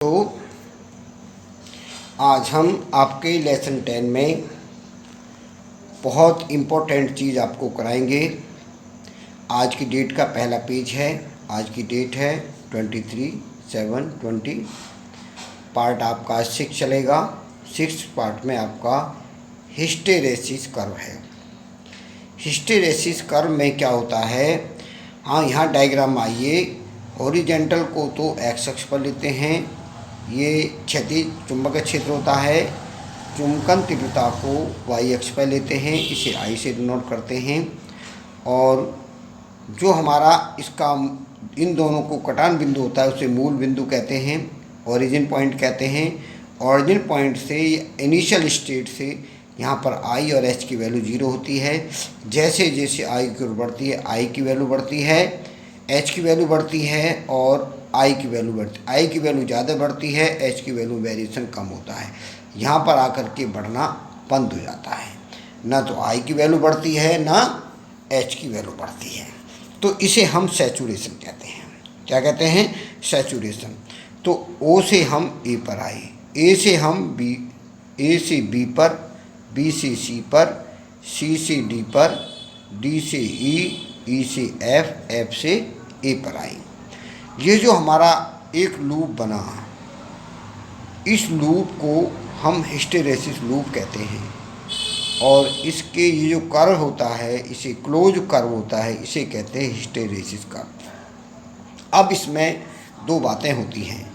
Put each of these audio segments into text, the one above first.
तो आज हम आपके लेसन 10 में बहुत इम्पोर्टेंट चीज़ आपको कराएंगे। आज की डेट का पहला पेज है। आज की डेट है 23/7/20। पार्ट आपका 6 चलेगा। 6 पार्ट में आपका हिस्टेरेसिस कर्व है। हिस्टेरेसिस कर्व में क्या होता है, हाँ यहाँ डायग्राम आइए। हॉरिजेंटल को तो एक्स अक्ष पर लेते हैं, ये क्षैतिज चुंबकीय क्षेत्र होता है। चुंबकन तीव्रता को वाई अक्ष पर लेते हैं, इसे आई से डिनोट करते हैं। और जो हमारा इसका इन दोनों को कटान बिंदु होता है उसे मूल बिंदु कहते हैं, ओरिजिन पॉइंट कहते हैं। ओरिजिन पॉइंट से इनिशियल स्टेट से यहाँ पर आई और एच की वैल्यू 0 होती है। जैसे जैसे आई की ओर बढ़ती है आई की वैल्यू बढ़ती है, एच की वैल्यू बढ़ती है और आई की वैल्यू बढ़ती है। आई की वैल्यू ज़्यादा बढ़ती है, एच की वैल्यू वेरिएशन कम होता है। यहाँ पर आकर के बढ़ना बंद हो जाता है, ना तो आई की वैल्यू बढ़ती है ना एच की वैल्यू बढ़ती है। तो इसे हम सैचुरेशन कहते हैं। क्या कहते हैं? सैचुरेशन। तो ओ से हम ए पर आए, ए से हम बी, ए से बी पर, बी से सी पर, सी से डी पर, डी से ई, ई से एफ, एफ से ए पर आई। ये जो हमारा एक लूप बना, इस लूप को हम हिस्टेरेसिस लूप कहते हैं। और इसके ये जो कर्व होता है, इसे क्लोज कर्व होता है, इसे कहते हैं हिस्टेरेसिस कर्व। अब इसमें दो बातें होती हैं।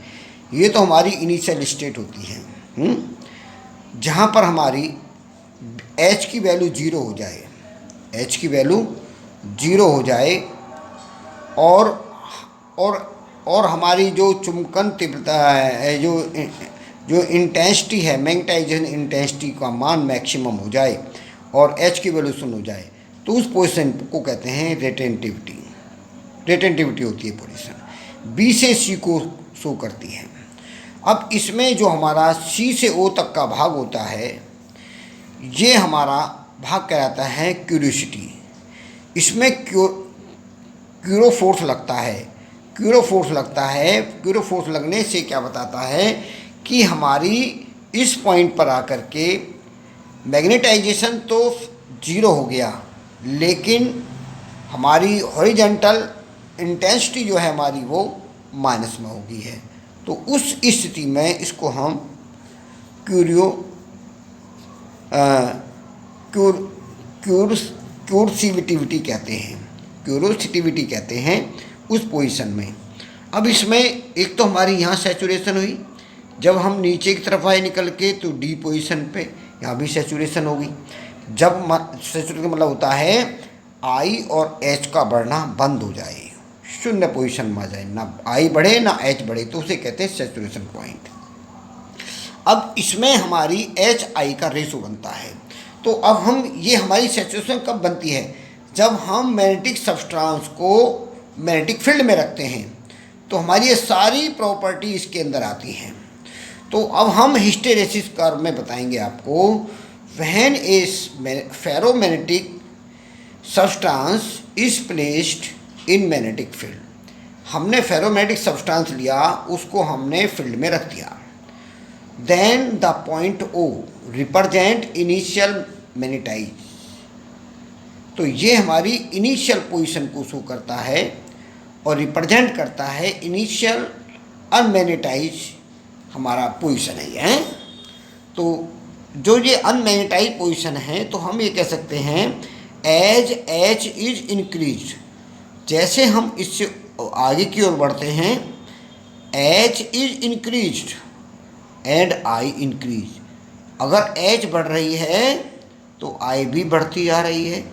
ये तो हमारी इनिशियल स्टेट होती है, जहाँ पर हमारी एच की वैल्यू 0 हो जाए, एच की वैल्यू 0 हो जाए और हमारी जो चुंबकन तीव्रता है, जो इंटेंसिटी है, मैग्नेटाइजेशन इंटेंसिटी का मान मैक्सिमम हो जाए और एच की वैल्यू 0 हो जाए, तो उस पोजीशन को कहते हैं रेटेंटिविटी। रेटेंटिविटी होती है पोजीशन। बी से सी को शो करती है। अब इसमें जो हमारा सी से ओ तक का भाग होता है, ये हमारा भाग कहलाता है क्यूरियोसिटी। इसमें क्यूरो फोर्स लगता है। क्यूरो फोर्स लगता है। क्यूरो फोर्स लगने से क्या बताता है कि हमारी इस पॉइंट पर आकर के मैग्नेटाइजेशन तो 0 हो गया, लेकिन हमारी हॉरिजॉन्टल इंटेंसिटी जो है हमारी वो माइनस में हो गई है। तो उस स्थिति में इसको हम क्यूरसिविटिविटी कहते हैं। क्यूरोसिटिविटी कहते हैं उस पोजीशन में। अब इसमें एक तो हमारी यहाँ सैचुरेशन हुई, जब हम नीचे की तरफ आए निकल के तो डी पोजीशन पे यहाँ भी सैचुरेशन होगी। जब सैचुरेशन मतलब होता है आई और एच का बढ़ना बंद हो जाए, शून्य पोजीशन में आ जाए, ना आई बढ़े ना एच बढ़े, तो उसे कहते हैं सैचुरेशन पॉइंट। अब इसमें हमारी एच आई का रेशो बनता है। तो अब हम ये हमारी सैचुरेशन कब बनती है? जब हम मैग्नेटिक सब्सटेंस को मैग्नेटिक फील्ड में रखते हैं, तो हमारी ये सारी प्रॉपर्टी इसके अंदर आती हैं। तो अब हम हिस्टेरेसिस कर्व में बताएंगे आपको, when a ferromagnetic substance is placed in magnetic field. हमने फेरोमैग्नेटिक सब्सटेंस लिया, उसको हमने फील्ड में रख दिया। Then the point O represent initial magnetize. तो ये हमारी इनिशियल पोजीशन को शो करता है और रिप्रेजेंट करता है इनिशियल अनमैग्नेटाइज हमारा पोजीशन है ये। तो जो ये अनमैग्नेटाइज पोजीशन है, तो हम ये कह सकते हैं एज एच इज इंक्रीज, जैसे हम इससे आगे की ओर बढ़ते हैं, H is increased and I increase. अगर एच बढ़ रही है तो आई भी बढ़ती जा रही है,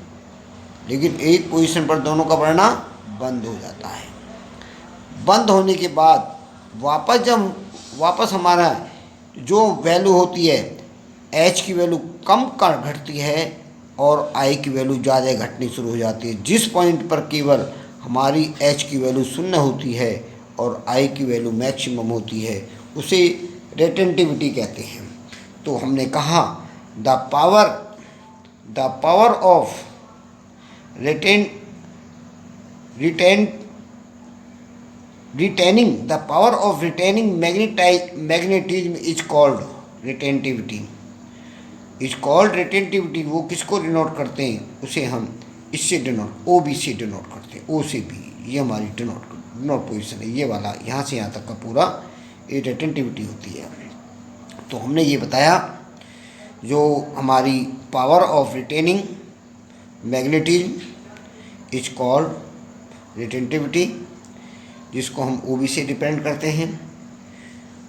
लेकिन एक पोजीशन पर दोनों का बढ़ना बंद हो जाता है। बंद होने के बाद वापस हमारा जो वैल्यू होती है, एच की वैल्यू कम घटती है और आई की वैल्यू ज़्यादा घटनी शुरू हो जाती है। जिस पॉइंट पर केवल हमारी एच की वैल्यू 0 होती है और आई की वैल्यू मैक्सिमम होती है, उसे रेटेंटिविटी कहते हैं। तो हमने कहा the power of retaining the power of retaining magnetism is called retentivity, is called retentivity. वो किसको डिनोट करते हैं, उसे हम इससे डिनोट, ओ बी से डिनोट करते हैं, ओ से बी, ये हमारी डिनोट पोजिशन है, ये वाला यहाँ से यहाँ तक का पूरा ये रिटेंटिविटी होती है। तो हमने ये बताया जो हमारी power of retaining magnetism is called retentivity, जिसको हम ओ बी से डिपेंड करते हैं।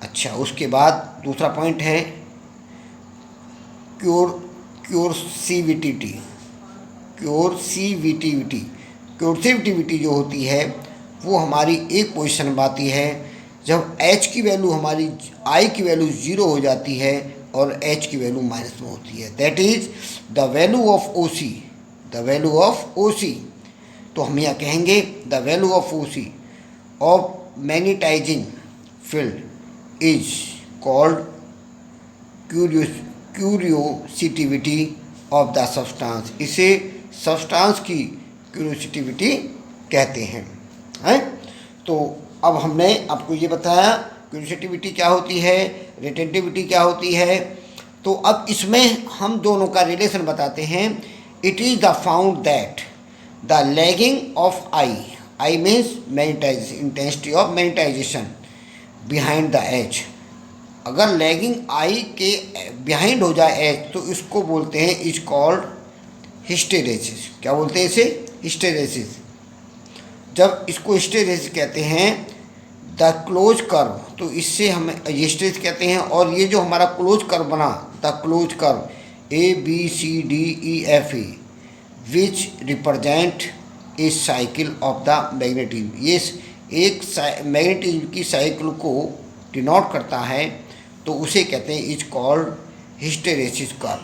अच्छा, उसके बाद दूसरा पॉइंट है क्योरसिविटी जो होती है वो हमारी एक पोजीशन में आती है जब एच की वैल्यू हमारी आई की वैल्यू 0 हो जाती है और एच की वैल्यू माइनस में होती है, that is the value of O C, the value of O C. तो हम यहाँ कहेंगे the value of O C of magnetizing field is called coercivity of the substance, इसे सब्सटेंस की क्यूरियोसिटिविटी कहते हैं। तो अब हमने आपको ये बताया क्यूरियोसिटिविटी क्या होती है, रिटेंटिविटी क्या होती है। तो अब इसमें हम दोनों का रिलेशन बताते हैं। It is the found that the lagging of I means magnetization, intensity of magnetization behind the H. अगर लैगिंग आई के बिहाइंड हो जाए एच तो इसको बोलते हैं इज कॉल्ड हिस्टेरेसिस। क्या बोलते हैं इसे, हिस्टेरेसिस। जब इसको हिस्टेरेसिस कहते हैं द क्लोज कर्व, तो इससे हमें हिस्टेरेसिस कहते हैं। और ये जो हमारा क्लोज कर्व बना, the close curve A B C D E F A which represent a cycle of the magnetism, ये एक मैग्नेटिज्म की साइकिल को डिनोट करता है, तो उसे कहते हैं इज कॉल्ड हिस्टेरेसिस कर्व।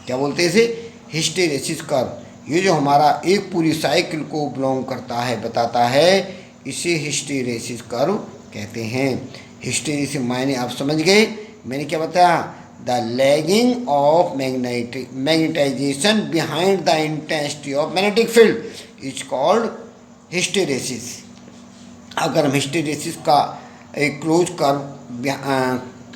क्या बोलते हैं इसे, हिस्टेरेसिस कर्व। ये जो हमारा एक पूरी साइकिल को बिलोंग करता है, बताता है, इसे हिस्टेरेसिस कर्व कहते हैं। हिस्टेरेसिस मायने आप समझ गए, मैंने क्या बताया, the lagging of magnetization behind the intensity of magnetic field is called hysteresis. अगर हम हिस्टेरेसिस का एक क्लोज कर्व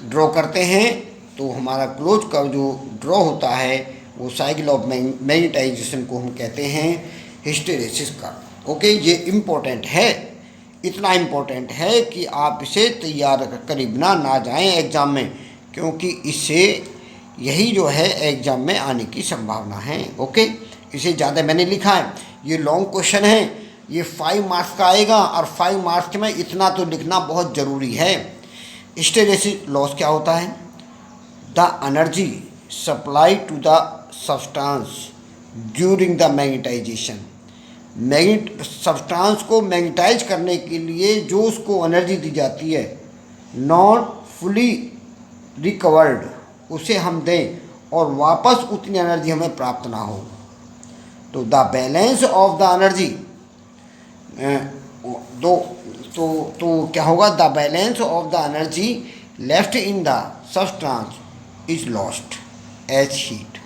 ड्रॉ करते हैं तो हमारा क्लोज कर्व जो ड्रॉ होता है वो साइकिल ऑफ मैग्नेटाइजेशन को हम कहते हैं हिस्टेरेसिस कर्व। ओके, ये इम्पोर्टेंट है, इतना इम्पोर्टेंट है कि आप इसे तैयार कर बिना ना जाएं एग्ज़ाम में, क्योंकि इससे यही जो है एग्ज़ाम में आने की संभावना है। ओके, इसे ज़्यादा मैंने लिखा है, ये लॉन्ग क्वेश्चन है, ये 5 मार्क्स का आएगा और 5 मार्क्स में इतना तो लिखना बहुत ज़रूरी है। हिस्टेरेसिस लॉस क्या होता है, the energy supply to the substance during the magnetization, substance को मैग्नेटाइज करने के लिए जो उसको एनर्जी दी जाती है नॉट फुली रिकवर्ड, उसे हम दें और वापस उतनी एनर्जी हमें प्राप्त ना हो, तो the balance of the energy तो क्या होगा, the balance of the energy left in the substance is lost as heat,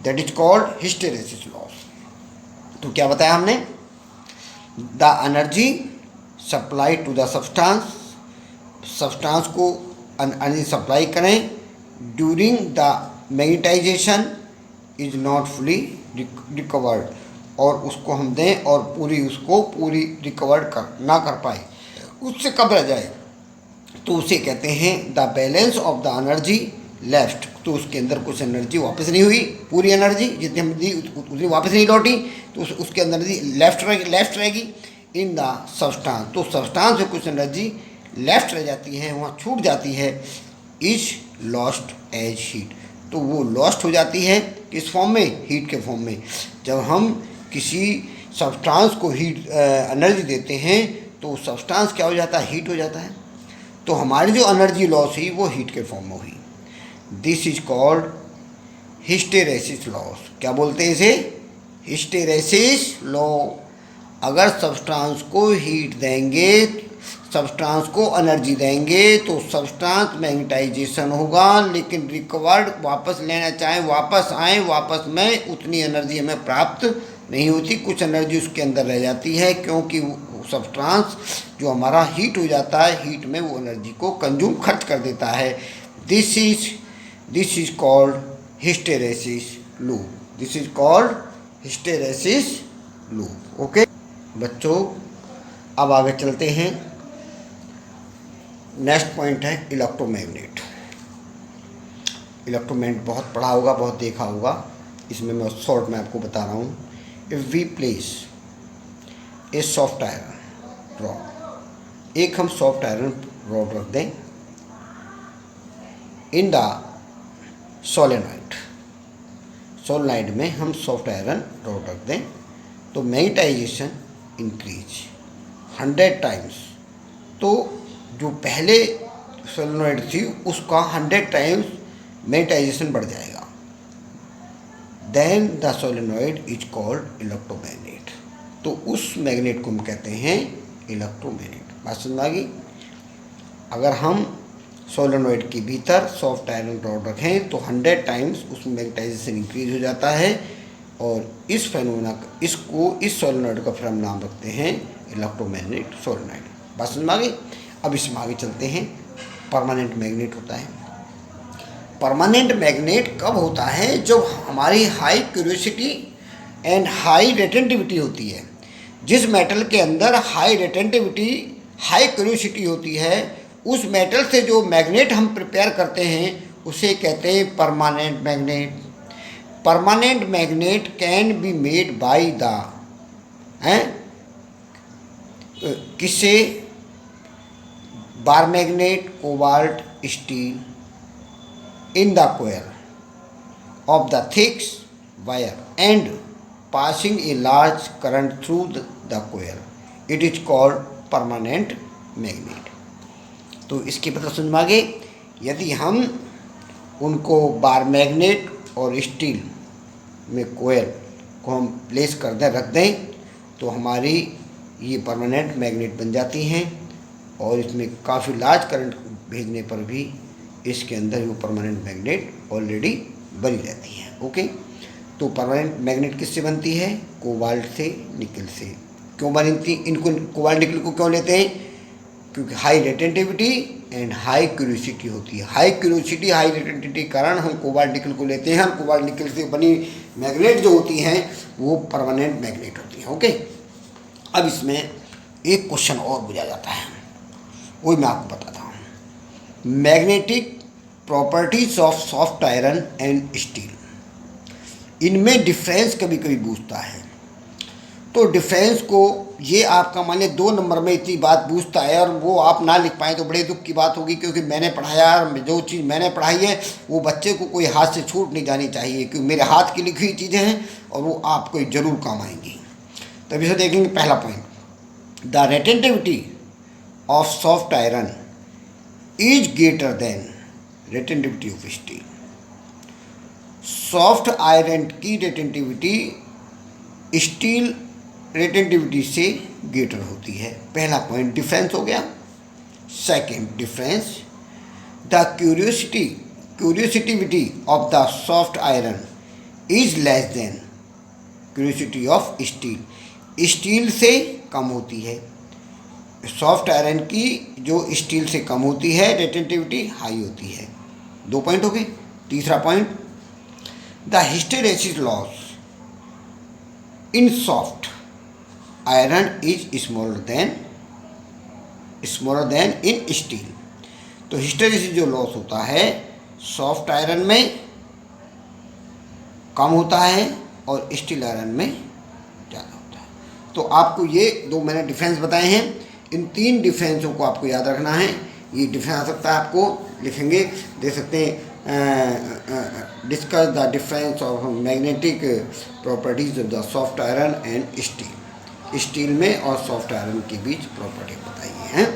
that is called hysteresis loss. तो क्या बताया हमने, the energy supply to the substance को एनर्जी सप्लाई करें during the magnetization is not fully recovered, और उसको हम दें और पूरी रिकवर्ड ना कर पाए, उससे कब रह जाए, तो उसे कहते हैं the balance of the energy left, तो उसके अंदर कुछ एनर्जी वापस नहीं हुई, पूरी एनर्जी जितनी हम दी उतनी वापस नहीं लौटी, तो उसके अंदर लेफ्ट रहेगी इन द सब्सटेंस, तो सब्सटेंस में कुछ एनर्जी लेफ्ट रह जाती है, वहाँ छूट जाती है, इज लॉस्ट एज हीट, तो वो लॉस्ट हो जाती है किस फॉर्म में, हीट के फॉर्म में। जब हम किसी सब्सटेंस को हीट एनर्जी देते हैं तो सब्सटेंस क्या हो जाता है, हीट हो जाता है, तो हमारी जो एनर्जी लॉस हुई वो हीट के फॉर्म में हुई। This is called hysteresis loss. क्या बोलते हैं इसे, हिस्टेरेसिस लॉ। अगर सब्सटेंस को हीट देंगे, सब्सटेंस को एनर्जी देंगे तो सब्सटेंस मैग्नेटाइजेशन होगा, लेकिन रिकवर्ड वापस लेना चाहें वापस आए, वापस में उतनी एनर्जी हमें प्राप्त नहीं होती, कुछ एनर्जी उसके अंदर रह जाती है, क्योंकि सब्सटेंस जो हमारा हीट हो जाता है, हीट में वो एनर्जी को कंज्यूम खर्च कर देता है। This is called hysteresis loop. This is called hysteresis loop. Okay बच्चों, अब आगे चलते हैं। नेक्स्ट पॉइंट है इलेक्ट्रोमैग्नेट। इलेक्ट्रोमैग्नेट बहुत पढ़ा होगा, बहुत देखा होगा, इसमें मैं शॉर्ट में आपको बता रहा हूँ। If we place a soft iron rod, एक हम सॉफ्ट आयरन रॉड रख दें इन द सोलेनॉइड में हम सॉफ्ट आयरन रॉड रख दें तो मैग्नेटाइजेशन इंक्रीज 100 टाइम्स। तो जो पहले सोलेनॉइड थी उसका 100 टाइम्स मैग्नेटाइजेशन बढ़ जाएगा। Then the solenoid is called electromagnet. तो उस मैग्नेट को हम कहते हैं इलेक्ट्रोमैग्नेट। बात समझ आ गई? अगर हम सोलेनॉइड के भीतर सॉफ्ट आयरन रॉड रखें तो 100 टाइम्स उसमें मैग्नेटाइजेशन इंक्रीज हो जाता है और इस फेनोमेना इस सोलेनॉइड का फिर हम नाम रखते हैं इलेक्ट्रोमैग्नेट सोलेनॉइड। बात समझ आ गई? अब इसमें आगे चलते हैं। परमानेंट मैग्नेट होता है। परमानेंट मैग्नेट कब होता है? जब हमारी हाई क्यूरियोसिटी एंड हाई रेटेंटिविटी होती है। जिस मेटल के अंदर हाई रेटेंटिविटी, हाई क्यूरियोसिटी होती है, उस मेटल से जो मैग्नेट हम प्रिपेयर करते हैं उसे कहते हैं permanent magnet. Permanent magnet can be made by the किससे? Bar magnet, cobalt, steel in the coil of the thick wire and passing a large current through the coil. It is called permanent magnet. तो इसके मतलब समझ में आ गए? यदि हम उनको बार मैग्नेट और स्टील में कोयल को हम प्लेस कर दें, रख दें, तो हमारी ये परमानेंट मैग्नेट बन जाती हैं और इसमें काफ़ी लार्ज करंट भेजने पर भी इसके अंदर वो परमानेंट मैग्नेट ऑलरेडी बनी रहती है। ओके, तो परमानेंट मैग्नेट किससे बनती है? कोबाल्ट से, निकल से। क्यों बनती? इनको कोबाल्ट निकल को क्यों लेते हैं? क्योंकि हाई रेटेंटिविटी एंड हाई क्यूरियोसिटी होती है। हाई क्यूरियोसिटी, हाई रेटेंटिविटी के कारण हम कोबाल्ट निकल को लेते हैं। कोबाल्ट निकल से बनी मैग्नेट जो होती हैं वो परमानेंट मैग्नेट होती हैं। ओके, अब इसमें एक क्वेश्चन और पूछा जाता है, वही मैं आपको बताता हूँ। Magnetic properties of soft iron and steel, इनमें डिफरेंस कभी कभी पूछता है। तो डिफरेंस को ये आपका मान लिया 2 नंबर में इतनी बात पूछता है और वो आप ना लिख पाएँ तो बड़े दुख की बात होगी, क्योंकि मैंने पढ़ाया, जो चीज़ मैंने पढ़ाई है वो बच्चे को कोई हाथ से छूट नहीं जानी चाहिए, क्योंकि मेरे हाथ की लिखी हुई चीज़ें हैं और वो आपको ज़रूर काम आएंगी। तभी से देखेंगे पहला point, the retentivity of soft iron is greater than retentivity of steel. Soft iron की रेटेंटिविटी स्टील रेटेंटिविटी से ग्रेटर होती है। पहला पॉइंट डिफरेंस हो गया। Second difference, the coercivity of the soft iron is less than coercivity of steel. Steel से कम होती है। सॉफ्ट आयरन की जो स्टील से कम होती है रेटेंटिविटी हाई होती है। 2 पॉइंट हो गए। तीसरा point, the hysteresis loss in soft iron is smaller then in steel. तो हिस्टेरेसिस जो लॉस होता है सॉफ्ट आयरन में कम होता है और स्टील आयरन में ज़्यादा होता है। तो आपको ये 2 मैंने डिफरेंस बताए हैं। इन 3 डिफरेंसों को आपको याद रखना है। ये डिफरेंस आ सकता है, आपको लिखेंगे, दे सकते हैं, discuss the difference of magnetic properties of the soft iron and steel. Steel में और सॉफ्ट आयरन के बीच प्रॉपर्टी बताइए हैं।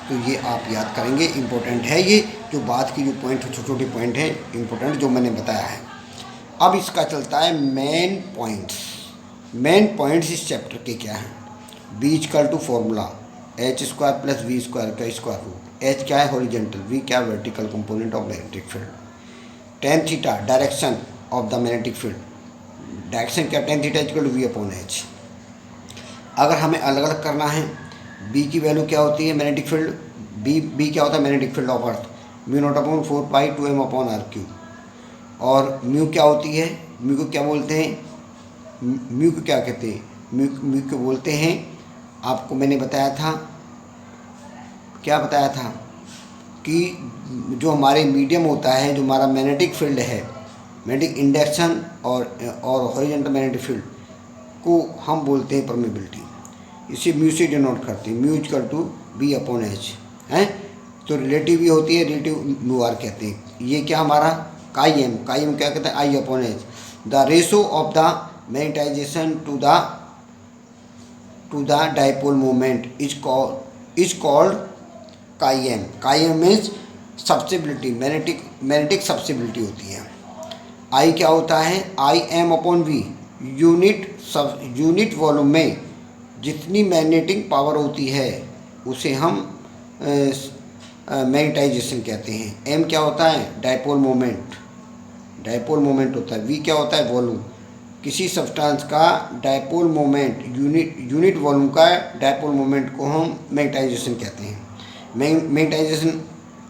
तो ये आप याद करेंगे, इम्पोर्टेंट है। ये जो बात की जो पॉइंट छोटे छोटे पॉइंट हैं इम्पोर्टेंट जो मैंने बताया है। अब इसका चलता है मेन पॉइंट्स। मेन पॉइंट्स इस चैप्टर के क्या हैं? B equal to formula h² + v² का स्क्वायर रूट। h क्या है? हॉरिजेंटल, v क्या? Vertical component of magnetic field. tan theta direction of the magnetic field. Direction क्या? tan theta = v/h। अगर हमें अलग अलग करना है बी की वैल्यू क्या होती है मैग्नेटिक फील्ड, बी क्या होता है magnetic field of earth, mu naught upon 4 pi 2m upon R Q. और म्यू क्या होती है, म्यू को क्या बोलते हैं, म्यू को क्या कहते हैं, म्यू को बोलते हैं, आपको मैंने बताया था, क्या बताया था कि जो हमारे मीडियम होता है, जो हमारा मैग्नेटिक फील्ड है, मैग्नेटिक इंडक्शन और हॉरिजॉन्टल मैग्नेटिक फील्ड को हम बोलते हैं परमेबिलिटी। इसे म्यू से डिनोट करते हैं, mu equal to B upon H है। तो रिलेटिव भी होती है, रिलेटिव म्यू आर कहते हैं। ये क्या हमारा काई एम क्या कहते हैं, I upon H. The ratio of the magnetization to the dipole moment is called chi M. Chi M means susceptibility, magnetic susceptibility होती है। आई क्या होता है, I M upon V, unit volume में जितनी मैग्नेटिक पावर होती है उसे हम मैग्नेटाइजेशन कहते हैं। एम क्या होता है, डाइपोल मोमेंट होता है। वी क्या होता है, वॉल्यूम, किसी सब्सटेंस का डाइपोल मोमेंट, यूनिट वॉल्यूम का डाइपोल मोमेंट को हम मैग्नेटाइजेशन कहते हैं। मैग्नेटाइजेशन,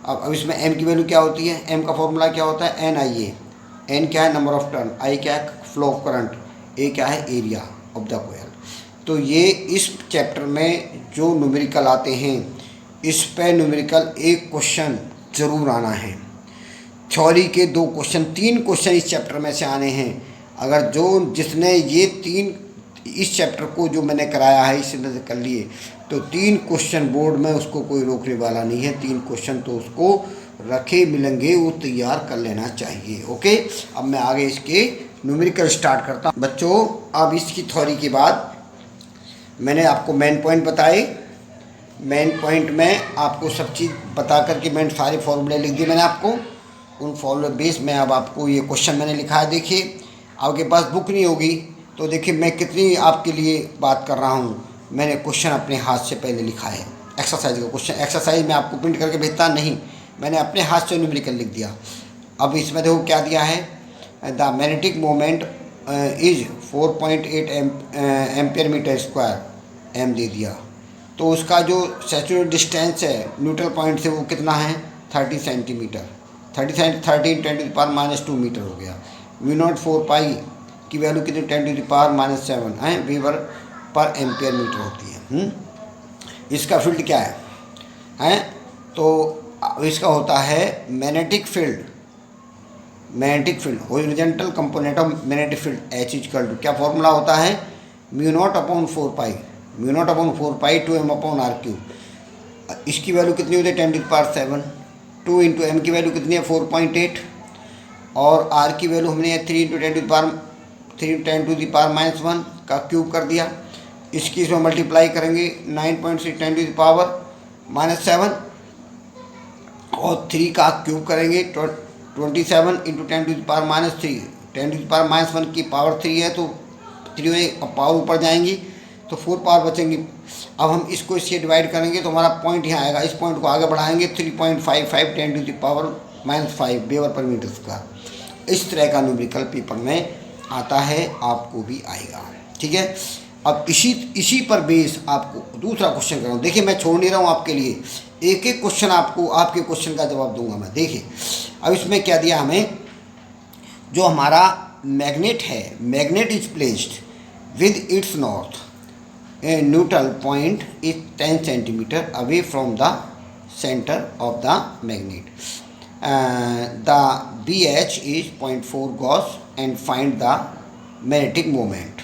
अब इसमें एम की वैल्यू क्या होती है, एम का फॉर्मूला क्या होता है, एन आई ए। एन क्या है, नंबर ऑफ टर्न, आई क्या है, फ्लो ऑफ करंट, ए क्या है, एरिया ऑफ द कॉइल। तो ये इस चैप्टर में जो न्यूमेरिकल आते हैं, इस पे न्यूमेरिकल एक क्वेश्चन ज़रूर आना है। थ्योरी के 2 क्वेश्चन, 3 क्वेश्चन इस चैप्टर में से आने हैं। अगर जिसने ये 3 इस चैप्टर को जो मैंने कराया है इससे कर लिए, तो 3 क्वेश्चन बोर्ड में उसको कोई रोकने वाला नहीं है। 3 क्वेश्चन तो उसको रखे मिलेंगे, वो तैयार कर लेना चाहिए। ओके, अब मैं आगे इसके न्यूमेरिकल स्टार्ट करता हूँ बच्चों। अब इसकी थ्योरी के बाद मैंने आपको मेन पॉइंट बताए। मेन पॉइंट में आपको सब चीज़ बता करके मैंने सारे फॉर्मूले लिख दिए मैंने आपको। उन फॉर्मूले बेस में अब आपको ये क्वेश्चन मैंने लिखा है। देखिए, आपके पास बुक नहीं होगी तो देखिए मैं कितनी आपके लिए बात कर रहा हूँ। मैंने क्वेश्चन अपने हाथ से पहले लिखा है, एक्सरसाइज का क्वेश्चन। एक्सरसाइज में आपको प्रिंट करके भेजता नहीं, मैंने अपने हाथ से न्यूमेरिकल लिख दिया। अब इसमें देखो क्या दिया है, the magnetic moment is 4.8 ampere metre square, M दे दिया। तो उसका जो सैचुरेटेड डिस्टेंस है न्यूट्रल पॉइंट से वो कितना है, 30 सेंटीमीटर, 13×10⁻² मीटर हो गया। म्यू नॉट 4 पाई की वैल्यू कितनी, 10⁻7 है, वीवर पर एम्पियर मीटर होती है। इसका फील्ड क्या है, तो इसका होता है magnetic field horizontal component of magnetic field H equal to, क्या फॉर्मूला होता है, mu naught upon 4 pi 2m upon R Q. इसकी वैल्यू कितनी होती है, 10⁻7। 2 इंटू एम की वैल्यू कितनी है, 4.8, और आर की वैल्यू हमने 3 × 10⁻1 का क्यूब कर दिया। इसकी इसमें मल्टीप्लाई करेंगे 9.6 10⁻7, और 3 का क्यूब करेंगे 27 इंटू 10⁻3, 10⁻1 की पावर 3 है तो 3 पावर ऊपर जाएंगी तो 4 पावर बचेंगी। अब हम इसको इससे डिवाइड करेंगे तो हमारा पॉइंट यहाँ आएगा, इस पॉइंट को आगे बढ़ाएंगे 3.55 10⁻⁻5 वेबर पर मीटर स्क्वायर। इस तरह का न्यूमेरिकल पेपर में आता है, आपको भी आएगा। ठीक है, अब इसी पर बेस आपको दूसरा क्वेश्चन कर रहा हूँ। देखिए, मैं छोड़ नहीं रहा हूँ आपके लिए, एक एक क्वेश्चन आपको आपके क्वेश्चन का जवाब दूंगा मैं। देखिए, अब इसमें क्या दिया हमें, जो हमारा मैग्नेट है, magnet is placed with its north neutral point is 10 centimetre away from the centre of the magnet. The BH is 0.4 Gauss and find the magnetic moment.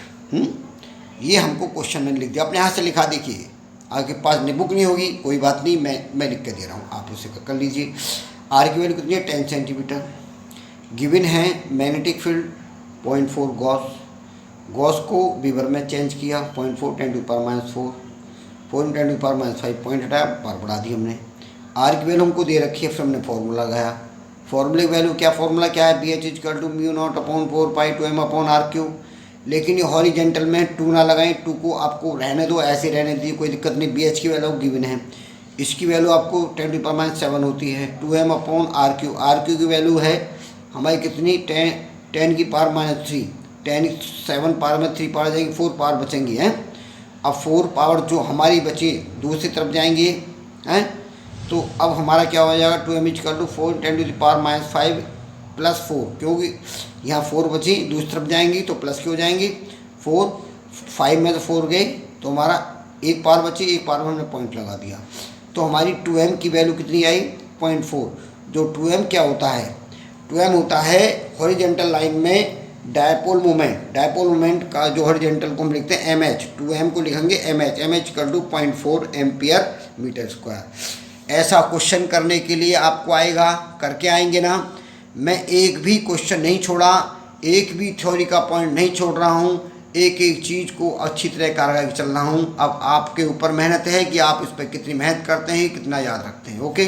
ये हमको क्वेश्चन मैंने लिख दिया, अपने हाथ से लिखा। देखिए, आपके पास बुक नहीं होगी कोई बात नहीं, मैं लिख के दे रहा हूँ, आप उसे कर लीजिए। आर की वैल्यू कितनी है, 10 सेंटीमीटर। गिवन है मैग्नेटिक फील्ड 0.4 गॉस को वीवर में चेंज किया, 0.4 10⁻⁴, 4 10⁻⁵ पॉइंट हटाया, बार बढ़ा दी हमने। आर की वैल्यू हमको दे रखी है, फिर हमने फॉर्मूला लगाया। फॉर्मूले की वैल्यू क्या, फॉर्मूला क्या है, BH equal to mu naught upon 4 pi 2m upon R Q. लेकिन ये हॉरिजेंटल में 2 ना लगाएं, 2 को आपको रहने दो, ऐसे रहने दीजिए, कोई दिक्कत नहीं। BH की वैल्यू गिवन है, इसकी वैल्यू आपको 10⁻7 होती है, 2m upon R Q. R Q की वैल्यू है हमारी कितनी, 10⁻³ 10 7 पावर में 3 पावर जाएंगी, 4 पावर बचेंगी हैं। अब 4 पावर जो हमारी बची दूसरी तरफ जाएंगे हैं, तो अब हमारा क्या हो जाएगा 2m इक्वल टू 4 × 10⁻⁵ प्लस 4, क्योंकि यहाँ 4 बची दूसरी तरफ जाएंगी तो प्लस की हो जाएंगी। 4 5 में तो 4 गए तो हमारा एक पावर बची, एक पावर में हमने पॉइंट लगा दिया, तो हमारी 2m की वैल्यू कितनी आई 0.4। जो 2m क्या होता है, 2m होता है हॉरिजेंटल लाइन में डायपोल मोमेंट का जो हॉरिजेंटल को हम लिखते हैं mh, 2m को लिखेंगे mh equal to 0.4 ampere metre square. ऐसा क्वेश्चन करने के लिए आपको आएगा, करके आएंगे ना। मैं एक भी क्वेश्चन नहीं छोड़ा, एक भी थ्योरी का पॉइंट नहीं छोड़ रहा हूँ, एक एक चीज़ को अच्छी तरह करके चल रहा हूँ। अब आपके ऊपर मेहनत है कि आप इस पर कितनी मेहनत करते हैं, कितना याद रखते हैं। ओके।